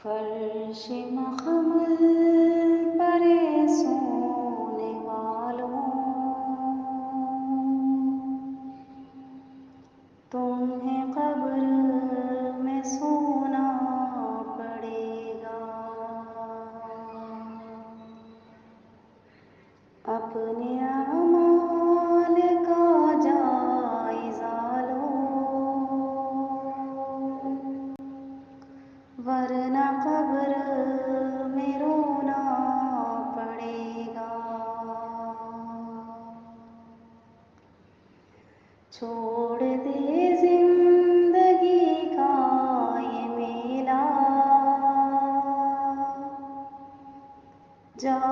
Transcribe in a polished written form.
فرش مخمل پر سونے والوں، تمہیں قبر میں سونا پڑے گا۔ اپنے اعمال کا جائزہ لو، ورنہ قبر میں رونا پڑے گا۔ چھوڑ دے زندگی کا یہ میلہ، جا